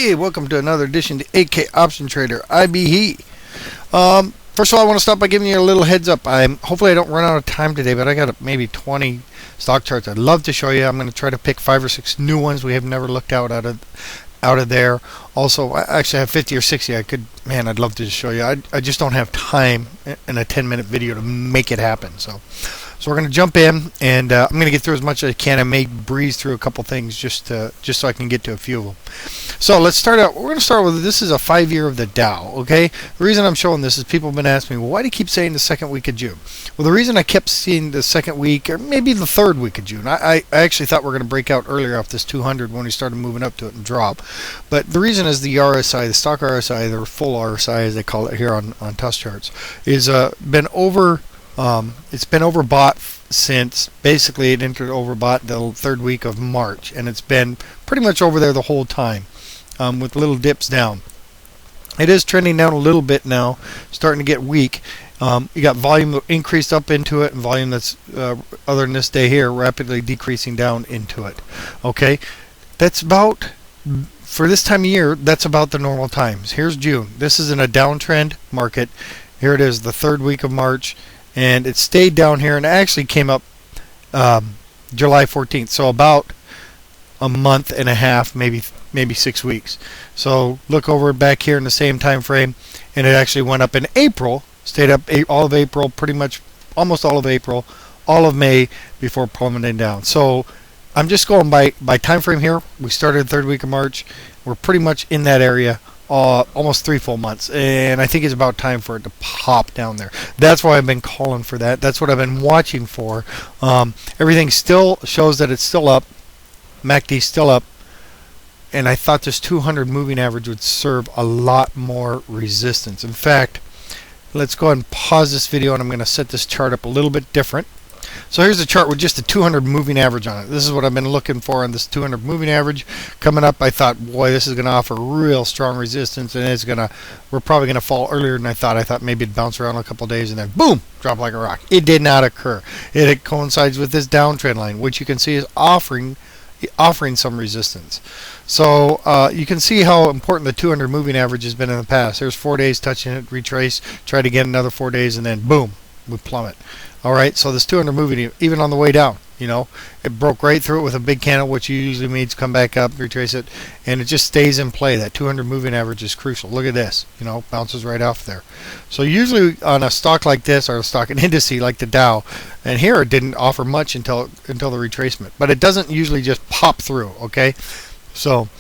Hey, welcome to another edition to AK Option Trader. I be he. First of all, I want to start by giving you a little heads up. Hopefully I don't run out of time today, but I got maybe 20 stock charts I'd love to show you. I'm going to try to pick 5 or 6 new ones we have never looked out of there. Also, I actually have 50 or 60. I'd love to just show you. I just don't have time in a 10-minute video to make it happen. So we're going to jump in, and I'm going to get through as much as I can. I may breeze through a couple things just so I can get to a few of them. So let's start out. We're going to start with, this is a 5-year of the Dow, okay? The reason I'm showing this is people have been asking me, well, why do you keep saying the second week of June? Well, the reason I kept seeing the second week, or maybe the third week of June, I actually thought we were going to break out earlier off this 200 when we started moving up to it and drop. But the reason is the RSI, the stock RSI, the full RSI as they call it here on Tusk charts, is been over. It's been overbought since basically it entered overbought the third week of March, and it's been pretty much over there the whole time, with little dips down. It is trending down a little bit now, starting to get weak. You got volume increased up into it, and volume that's other than this day here rapidly decreasing down into it. Okay, that's about, for this time of year, that's about the normal times. Here's June. This is in a downtrend market. Here it is, the third week of March. And it stayed down here and actually came up July 14th. So about a month and a half, maybe 6 weeks. So look over back here in the same time frame, and it actually went up in April, stayed up all of April, pretty much almost all of April, all of May before plummeting down. So I'm just going by time frame here. We started the third week of March. We're pretty much in that area. Almost 3 full months, and I think it's about time for it to pop down there. That's why I've been calling for that. That's what I've been watching for. Everything still shows that it's still up. MACD's still up, and I thought this 200 moving average would serve a lot more resistance. In fact, let's go ahead and pause this video, and I'm going to set this chart up a little bit different. So here's a chart with just a 200 moving average on it. This is what I've been looking for on this 200 moving average. Coming up, I thought, boy, this is going to offer real strong resistance, and we're probably going to fall earlier than I thought. I thought maybe it'd bounce around a couple of days and then boom, drop like a rock. It did not occur. It coincides with this downtrend line, which you can see is offering some resistance. So you can see how important the 200 moving average has been in the past. There's 4 days touching it, retrace, try to get another 4 days, and then boom, we plummet. All right, so this 200 moving, even on the way down, it broke right through it with a big candle, which usually means come back up, retrace it, and it just stays in play. That 200 moving average is crucial. Look at this, bounces right off there. So usually on a stock like this, or a stock and indice like the Dow, and here it didn't offer much until the retracement, but it doesn't usually just pop through. Okay, so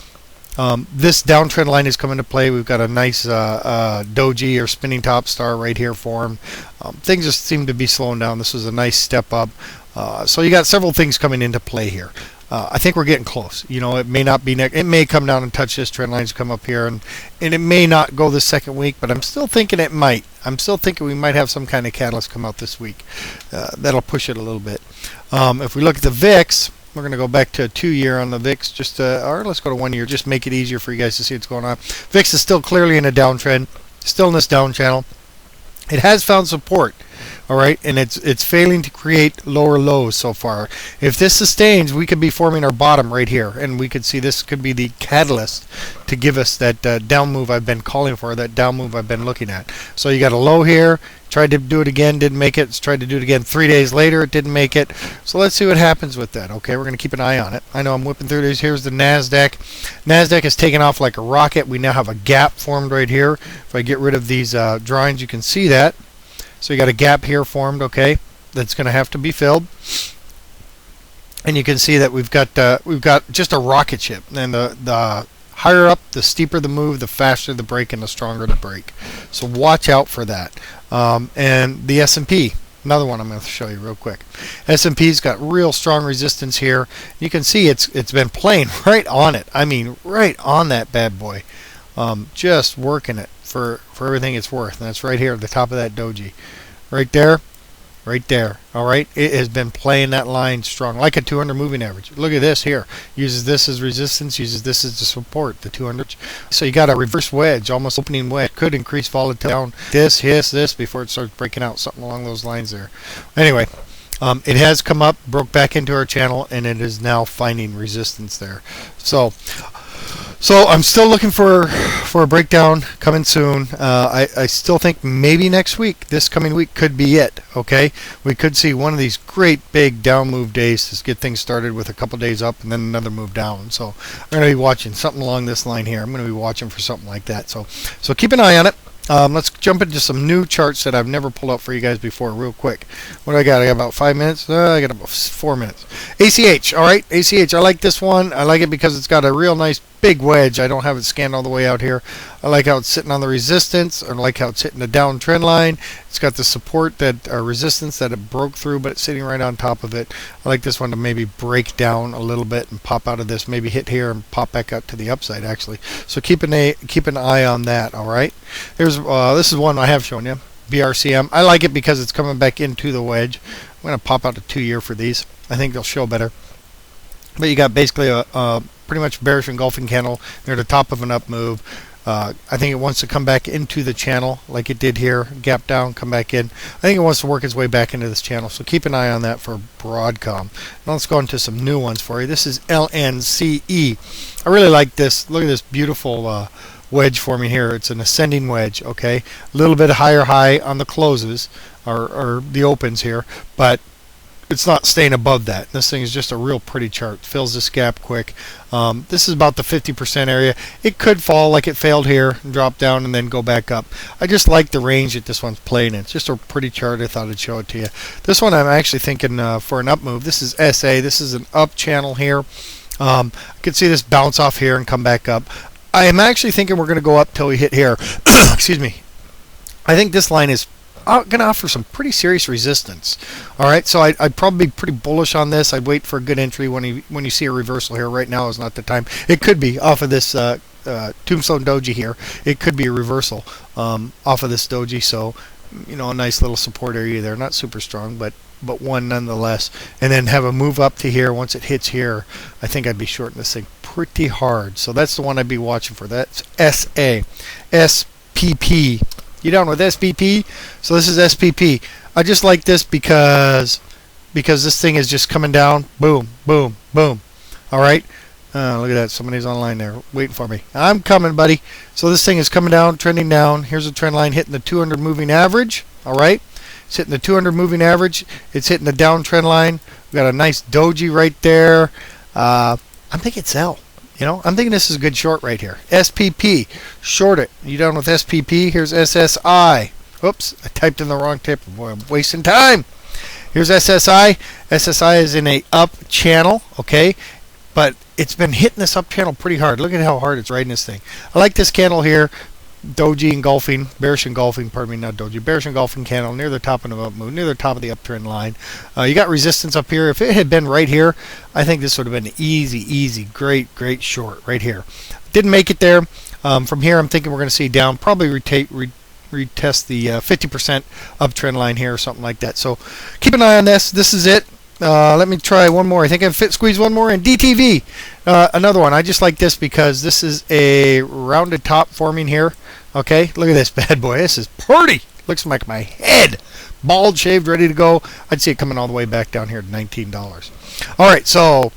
this downtrend line is coming to play. We've got a nice doji or spinning top star right here formed. Things just seem to be slowing down. This was a nice step up. So you got several things coming into play here. I think we're getting close. It may not be it may come down and touch this trend lines, come up here, and it may not go the second week, but I'm still thinking it might. I'm still thinking we might have some kind of catalyst come out this week. That'll push it a little bit. If we look at the VIX, we're going to go back to a 2-year on the VIX, or let's go to 1 year, just make it easier for you guys to see what's going on. VIX is still clearly in a downtrend, still in this down channel. It has found support, all right, and it's failing to create lower lows so far. If this sustains, we could be forming our bottom right here, and we could see this could be the catalyst to give us that down move I've been calling for, that down move I've been looking at. So you got a low here, tried to do it again, didn't make it. Tried to do it again 3 days later, it didn't make it. So let's see what happens with that. Okay, we're going to keep an eye on it. I know I'm whipping through these. Here's the NASDAQ. NASDAQ has taken off like a rocket. We now have a gap formed right here. If I get rid of these drawings, you can see that. So you got a gap here formed, okay, that's going to have to be filled. And you can see that we've got just a rocket ship. And the higher up, the steeper the move, the faster the break, and the stronger the break. So watch out for that. And the S&P, another one I'm going to show you real quick. S&P's got real strong resistance here. You can see it's been playing right on it. I mean, right on that bad boy. Just working it for everything it's worth. And that's right here at the top of that doji. Right there. Right there. All right. It has been playing that line strong, like a 200 moving average. Look at this here. Uses this as resistance, uses this as the support, the 200. So you got a reverse wedge, almost opening wedge. Could increase volatility down this before it starts breaking out, something along those lines there. Anyway, it has come up, broke back into our channel, and it is now finding resistance there. So So I'm still looking for a breakdown coming soon. I still think maybe next week, this coming week, could be it. Okay, we could see one of these great big down move days to get things started with a couple days up and then another move down. So I'm going to be watching something along this line here. I'm going to be watching for something like that. So keep an eye on it. Let's jump into some new charts that I've never pulled up for you guys before real quick. What do I got? I got about 5 minutes. I got about 4 minutes. ACH. All right, ACH. I like this one. I like it because it's got a real nice big wedge. I don't have it scanned all the way out here. I like how it's sitting on the resistance. I like how it's hitting the down trend line. It's got the support that resistance that it broke through, but it's sitting right on top of it. I like this one to maybe break down a little bit and pop out of this, maybe hit here and pop back up to the upside actually. So keep an eye on that. All right. Here's this is one I have shown you. BRCM. I like it because it's coming back into the wedge. I'm going to pop out a 2-year for these. I think they'll show better. But you got basically a pretty much bearish engulfing candle near the top of an up move. I think it wants to come back into the channel like it did here. Gap down, come back in. I think it wants to work its way back into this channel. So keep an eye on that for Broadcom. Now let's go into some new ones for you. This is LNCE. I really like this. Look at this beautiful wedge forming here. It's an ascending wedge. Okay, a little bit higher high on the closes or the opens here, but it's not staying above that. This thing is just a real pretty chart. Fills this gap quick. This is about the 50% area. It could fall like it failed here and drop down and then go back up. I just like the range that this one's playing in. It's just a pretty chart. I thought I'd show it to you. This one I'm actually thinking for an up move. This is SA. This is an up channel here. I could see this bounce off here and come back up. I am actually thinking we're going to go up till we hit here. Excuse me. I think this line is going to offer some pretty serious resistance. All right, so I'd probably be pretty bullish on this. I'd wait for a good entry when you see a reversal here. Right now is not the time. It could be off of this Tombstone Doji here. It could be a reversal off of this Doji. So, you know, a nice little support area there. Not super strong, but one nonetheless. And then have a move up to here. Once it hits here, I think I'd be shorting this thing pretty hard. So that's the one I'd be watching for. That's SA. SPP. You down with SPP? So this is SPP. I just like this because this thing is just coming down. Boom, boom, boom. All right. Look at that. Somebody's online there waiting for me. I'm coming, buddy. So this thing is coming down, trending down. Here's a trend line hitting the 200 moving average. All right. It's hitting the 200 moving average. It's hitting the down trend line. We've got a nice doji right there. I'm thinking sell. You know, I'm thinking this is a good short right here. SPP, short it. You done with SPP? Here's SSI. Oops, I typed in the wrong tip. Boy, I'm wasting time. Here's SSI. SSI is in a up channel, okay? But it's been hitting this up channel pretty hard. Look at how hard it's riding this thing. I like this candle here. Doji engulfing, bearish engulfing, pardon me, not doji, bearish engulfing candle near the top of the up move, near the top of the uptrend line. You got resistance up here. If it had been right here, I think this would have been an easy, great short right here. Didn't make it there. From here, I'm thinking we're going to see down, probably retest the 50% uptrend line here or something like that. So keep an eye on this. This is it. Let me try one more. I think I can squeeze one more in. DTV, another one. I just like this because this is a rounded top forming here. Okay, look at this bad boy. This is pretty. Looks like my head. Bald, shaved, ready to go. I'd see it coming all the way back down here to $19. All right, so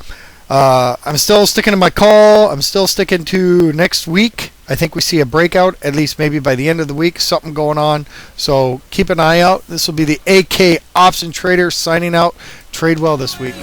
I'm still sticking to my call. I'm still sticking to next week. I think we see a breakout, at least maybe by the end of the week, something going on. So keep an eye out. This will be the AK Option Trader signing out. Trade well this week.